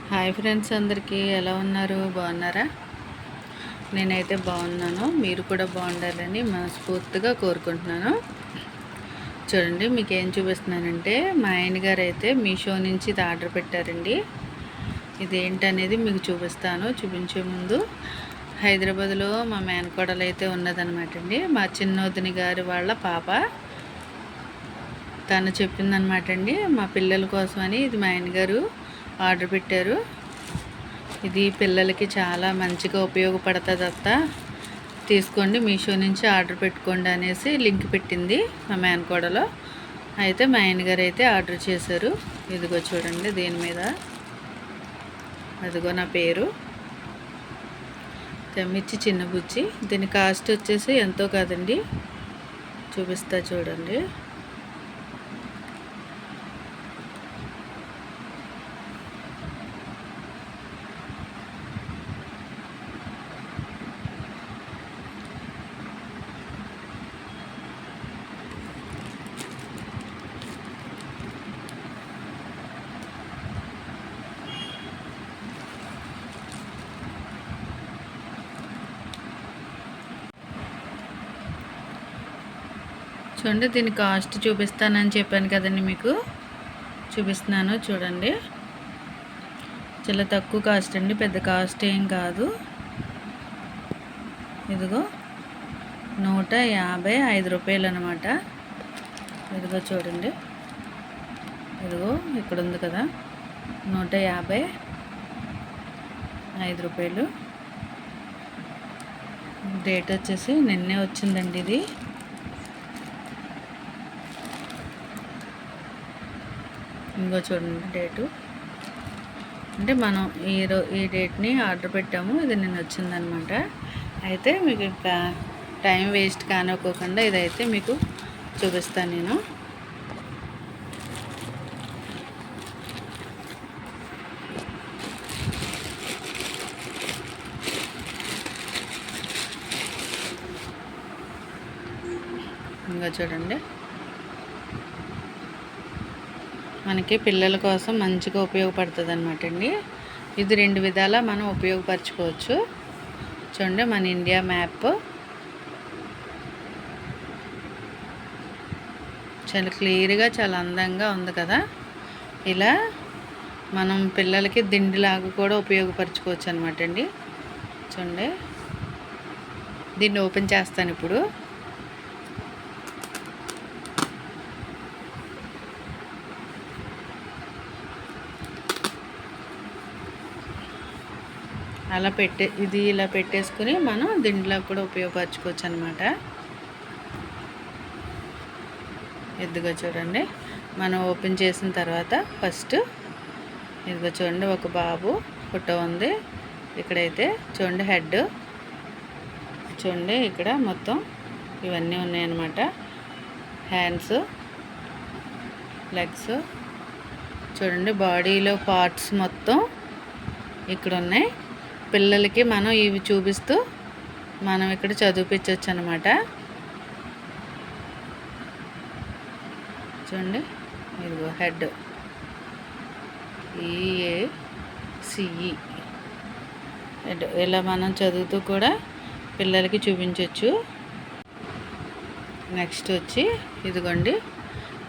Hi friends, అందరికీ ఎలా ఉన్నారు? బాగున్నారా? నేనైతే బాగున్నాను. మీరు కూడా బాగుండాలని మనస్ఫూర్తిగా కోరుకుంటున్నాను. చూడండి, మీకు ఏం చూపిస్తున్నానంటే మా ఆయన గారు అయితే మీషో నుంచి ఇది ఆర్డర్ పెట్టారండి. ఇదేంటనేది మీకు చూపిస్తాను. చూపించే ముందు హైదరాబాద్లో మా మేనకోడలు అయితే ఉన్నదనమాట అండి. మా చిన్నోదిని గారి వాళ్ళ పాప తను చెప్పిందనమాట అండి. మా పిల్లల కోసమని ఇది మా ఆయన గారు ఆర్డర్ పెట్టారు. ఇది పిల్లలకి చాలా మంచిగా ఉపయోగపడుతుంది అత్త, తీసుకోండి మీషో నుంచి ఆర్డర్ పెట్టుకోండి అనేసి లింక్ పెట్టింది మా మేనకోడలో. అయితే మా ఆయన గారు అయితే ఆర్డర్ చేశారు. ఇదిగో చూడండి, దీని మీద అదిగో నా పేరు తెమ్మిచ్చి చిన్న బుజ్జి. దీని కాస్ట్ వచ్చేసి ఎంతో కాదండి, చూపిస్తా చూడండి. చూడండి, దీని కాస్ట్ చూపిస్తానని చెప్పాను కదండి, మీకు చూపిస్తున్నాను చూడండి. చాలా తక్కువ కాస్ట్ అండి, పెద్ద కాస్ట్ ఏం కాదు. ఇదిగో 155 రూపాయలు అనమాట. ఇదిగో చూడండి, ఇదిగో ఇక్కడ ఉంది కదా, 155 రూపాయలు. డేట్ వచ్చేసి నిన్నే వచ్చిందండి ఇది. ఇంకో చూడండి డేటు, అంటే మనం ఈ డేట్ని ఆర్డర్ పెట్టాము, ఇది నిన్న వచ్చిందనమాట. అయితే మీకు ఇంకా టైం వేస్ట్ కానివ్వకుండా ఇదైతే మీకు చూపిస్తాను నేను. ఇంకా చూడండి, మనకి పిల్లల కోసం మంచిగా ఉపయోగపడుతుంది అనమాట అండి. ఇది 2 విధాలా మనం ఉపయోగపరచుకోవచ్చు. చూడండి, మన ఇండియా మ్యాప్ చాలా క్లియర్గా, చాలా అందంగా ఉంది కదా. ఇలా మనం పిల్లలకి దిండిలాగా కూడా ఉపయోగపరచుకోవచ్చు అనమాట అండి. చూడండి, దీన్ని ఓపెన్ చేస్తాను ఇప్పుడు. అలా ఇలా పెట్టేసుకుని మనం దిండిలో కూడా ఉపయోగపరచుకోవచ్చు అనమాట. ఇదిగో చూడండి, మనం ఓపెన్ చేసిన తర్వాత ఫస్ట్ ఇదిగో చూడండి, ఒక బాబు ఫోటో ఉంది. ఇక్కడైతే చూడండి హెడ్, చూడండి ఇక్కడ మొత్తం ఇవన్నీ ఉన్నాయన్నమాట. హ్యాండ్స్, లెగ్స్, చూడండి బాడీలో పార్ట్స్ మొత్తం ఇక్కడ ఉన్నాయి. పిల్లలకి మనం ఇవి చూపిస్తూ మనం ఇక్కడ చదివించవచ్చు అనమాట. చూడండి, ఇదిగో హెడ్, EACE హెడ్. ఇలా మనం చదువుతూ కూడా పిల్లలకి చూపించవచ్చు. నెక్స్ట్ వచ్చి ఇదిగోండి,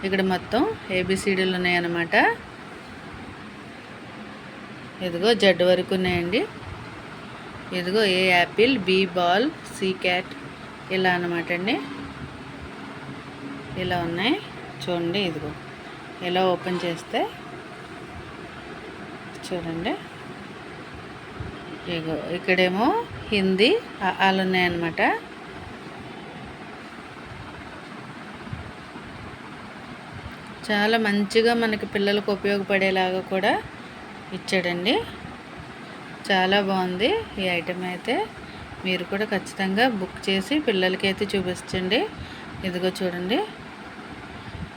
ఇక్కడ మొత్తం ABCDలు ఉన్నాయన్నమాట. ఇదిగో జెడ్ వరకు ఉన్నాయండి. ఇదిగో A Apple, B ball, C cat, ఇలా అన్నమాట అండి. ఇలా ఉన్నాయి చూడండి. ఇదిగో ఇలా ఓపెన్ చేస్తే చూడండి, ఇదిగో ఇక్కడేమో హిందీ అలా ఉన్నాయన్నమాట. చాలా మంచిగా మనకి పిల్లలకు ఉపయోగపడేలాగా కూడా ఇచ్చాడండి. చాలా బాగుంది ఈ ఐటెం అయితే. మీరు కూడా ఖచ్చితంగా బుక్ చేసి పిల్లలకి అయితే చూపించండి. ఇదిగో చూడండి,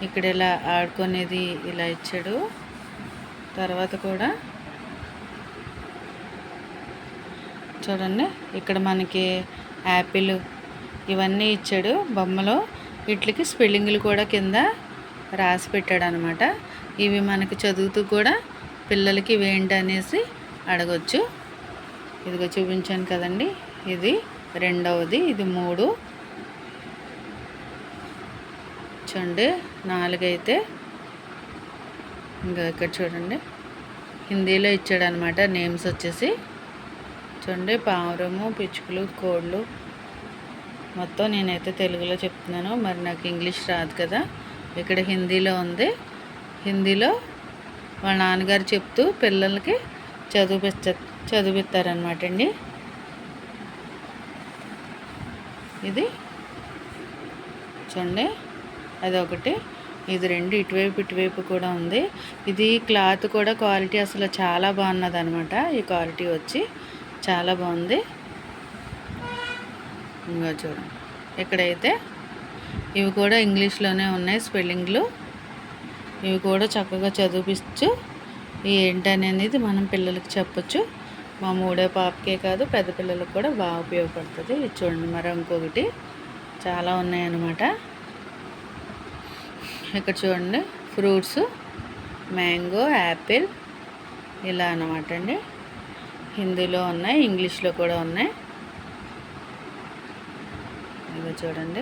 ఇక్కడ ఇలా ఆడుకునేది ఇలా ఇచ్చాడు. తర్వాత కూడా చూడండి, ఇక్కడ మనకి యాపిల్ ఇవన్నీ ఇచ్చాడు బొమ్మలు. వీటికి స్పెల్లింగ్లు కూడా కింద రాసి పెట్టాడు అనమాట. ఇవి మనకి చదువుతూ కూడా పిల్లలకి ఇవేంటి అనేసి అడగొచ్చు. ఇదిగో చూపించాను కదండి, ఇది రెండవది, ఇది 3 చూడండి. 4 అయితే ఇంకా ఇక్కడ చూడండి హిందీలో ఇచ్చాడనమాట నేమ్స్ వచ్చేసి. చూడండి పావురము, పిచ్చుకలు, కోళ్ళు మొత్తం నేనైతే తెలుగులో చెప్తున్నాను, మరి నాకు ఇంగ్లీష్ రాదు కదా. ఇక్కడ హిందీలో ఉంది. హిందీలో వాళ్ళ నాన్నగారు చెప్తూ పిల్లలకి చదివిస్తారనమాట అండి. ఇది చూడండి అదొకటి, ఇది 2 ఇటువైపు కూడా ఉంది. ఇది క్లాత్ కూడా క్వాలిటీ అసలు చాలా బాగున్నది అనమాట. ఈ క్వాలిటీ వచ్చి చాలా బాగుంది. ఇంకా చూడండి ఇక్కడైతే ఇవి కూడా ఇంగ్లీష్లోనే ఉన్నాయి స్పెల్లింగ్లు. ఇవి కూడా చక్కగా చదివించు ఏంటనేది మనం పిల్లలకి చెప్పచ్చు. మా 3వ పాపకే కాదు పెద్ద పిల్లలకు కూడా బాగా ఉపయోగపడుతుంది. ఇది చూడండి మరి ఇంకొకటి చాలా ఉన్నాయన్నమాట. ఇక్కడ చూడండి ఫ్రూట్స్, మ్యాంగో, యాపిల్ ఇలా అన్నమాట అండి. హిందీలో ఉన్నాయి, ఇంగ్లీష్లో కూడా ఉన్నాయి. ఇదిగో చూడండి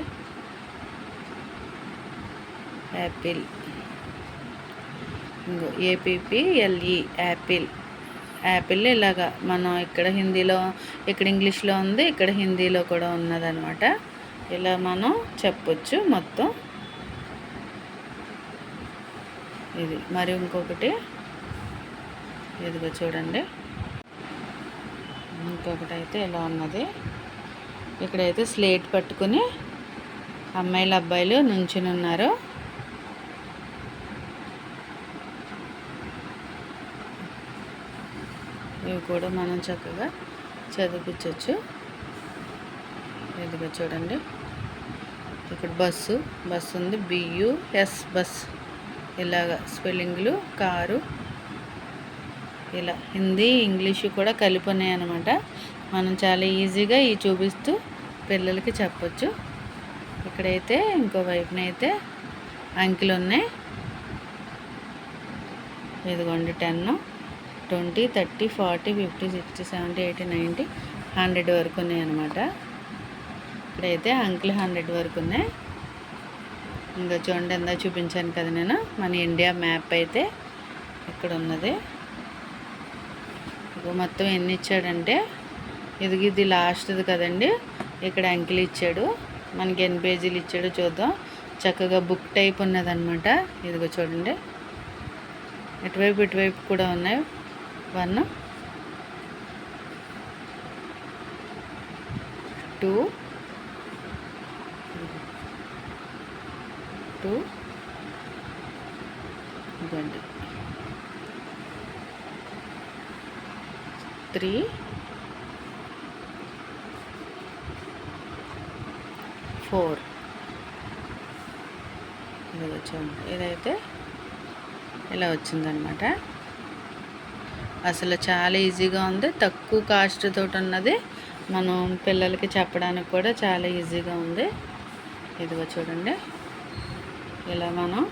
యాపిల్, ఇంకో APPLE యాపిల్. యాపిల్ ఇలాగా మనం ఇక్కడ హిందీలో, ఇక్కడ ఇంగ్లీష్లో ఉంది, ఇక్కడ హిందీలో కూడా ఉన్నదనమాట. ఇలా మనం చెప్పొచ్చు మొత్తం. ఇది మరి ఇంకొకటి, ఇదిగో చూడండి ఇంకొకటి అయితే ఇలా ఉన్నది. ఇక్కడైతే స్లేట్ పట్టుకుని అమ్మాయిలు అబ్బాయిలు నుంచుని ఉన్నారు. ఇవి కూడా మనం చక్కగా చదివించవచ్చు. ఇదిగో చూడండి ఇక్కడ బస్సు ఉంది, BUS బస్. ఇలాగ స్పెల్లింగ్లు, కారు ఇలా హిందీ ఇంగ్లీషు కూడా కలిపి ఉన్నాయి అన్నమాట. మనం చాలా ఈజీగా ఇవి చూపిస్తూ పిల్లలకి చెప్పొచ్చు. ఇక్కడైతే ఇంకో వైపునైతే అంకెలు ఉన్నాయి. ఇదిగోండి 10, 20, 30, 40, 50, 60, 70, 80, 90, 100 వరకు ఉన్నాయి అన్నమాట. ఇక్కడైతే అంకెలు 100 వరకు ఉన్నాయి. ఇంకా చూడండి ఎంత చూపించాను కదా నేను, మన ఇండియా మ్యాప్ అయితే ఇక్కడ ఉన్నది. ఇక మొత్తం ఎన్ని ఇచ్చాడంటే ఇది లాస్ట్ది కదండి. ఇక్కడ అంకెలు ఇచ్చాడు, మనకి ఎన్ని పేజీలు ఇచ్చాడో చూద్దాం. చక్కగా బుక్ టైప్ ఉన్నదన్నమాట. ఇదిగో చూడండి ఇటువైపు కూడా ఉన్నాయి. 1, 2, 3, 4 ఇది వచ్చాము. ఇదైతే ఇలా వచ్చిందనమాట. అసలు చాలా ఈజీగా ఉంది, తక్కువ కాస్ట్ తోటి ఉన్నది. మనం పిల్లలకి చెప్పడానికి కూడా చాలా ఈజీగా ఉంది. ఇదిగో చూడండి ఇలా మనం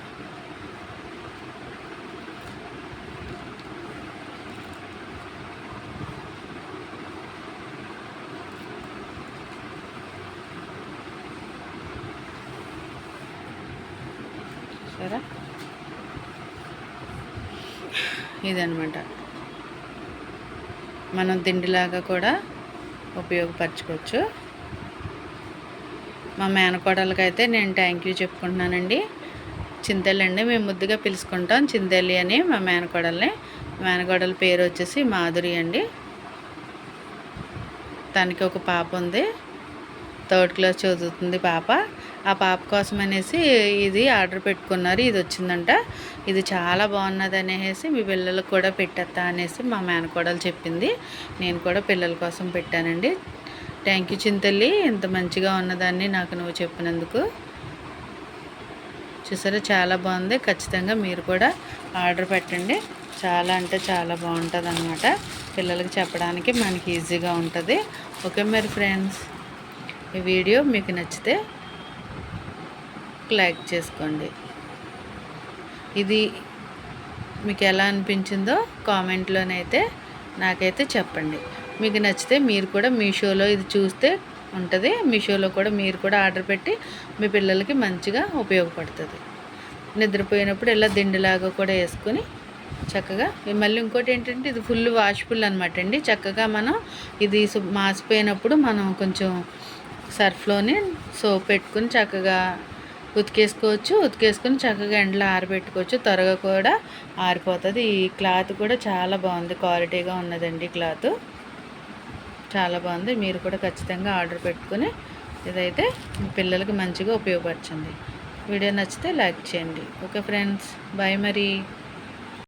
సరే ఇదనమాట. మనం తిండిలాగా కూడా ఉపయోగపరచుకోవచ్చు. మా మేనకోడలకైతే నేను థ్యాంక్ యూ చెప్పుకుంటున్నానండి. చింతల్లి అండి, మేము ముద్దుగా పిలుచుకుంటాం చింతల్లి అని మా మేనకోడల్ని. మేనకోడల పేరు వచ్చేసి మాధురి అండి. తనకి ఒక పాప ఉంది, 3rd క్లాస్ చదువుతుంది పాప. ఆ పాప కోసం అనేసి ఇది ఆర్డర్ పెట్టుకున్నారు. ఇది వచ్చిందంట. ఇది చాలా బాగున్నది అనేసి మీ పిల్లలకు కూడా పెట్టేస్తా అనేసి మా మేనకోడలు చెప్పింది. నేను కూడా పిల్లల కోసం పెట్టానండి. థ్యాంక్ యూ చింతల్లి, ఇంత మంచిగా ఉన్నదాన్ని నాకు నువ్వు చెప్పినందుకు. చూసారా చాలా బాగుంది. ఖచ్చితంగా మీరు కూడా ఆర్డర్ పెట్టండి. చాలా అంటే చాలా బాగుంటుంది అన్నమాట. పిల్లలకి చెప్పడానికి మనకి ఈజీగా ఉంటుంది. ఓకే మరి ఫ్రెండ్స్, ఈ వీడియో మీకు నచ్చితే లైక్ చేసుకోండి. ఇది మీకు ఎలా అనిపించిందో కామెంట్లోనైతే నాకైతే చెప్పండి. మీకు నచ్చితే మీరు కూడా మీషోలో ఇది చూస్తే ఉంటుంది. మీషోలో కూడా మీరు కూడా ఆర్డర్ పెట్టి మీ పిల్లలకి మంచిగా ఉపయోగపడుతుంది. నిద్రపోయినప్పుడు ఇలా దిండులాగా కూడా వేసుకొని చక్కగా మళ్ళీ ఇంకోటి ఏంటంటే ఇది ఫుల్ వాష్ఫుల్ అనమాట అండి. చక్కగా మనం ఇది మాసిపోయినప్పుడు మనం కొంచెం సర్ఫ్లోని సోప్ పెట్టుకుని చక్కగా ఉతికేసుకొని చక్కగా ఎండలో ఆరబెట్టుకోవచ్చు. త్వరగా కూడా ఆరిపోతుంది. ఈ క్లాత్ కూడా చాలా బాగుంది, క్వాలిటీగా ఉన్నదండి. క్లాత్ చాలా బాగుంది. మీరు కూడా ఖచ్చితంగా ఆర్డర్ పెట్టుకుని ఇదైతే మీ పిల్లలకి మంచిగా ఉపయోగపరచండి. వీడియో నచ్చితే లైక్ చేయండి. ఓకే ఫ్రెండ్స్, బాయ్ మరి.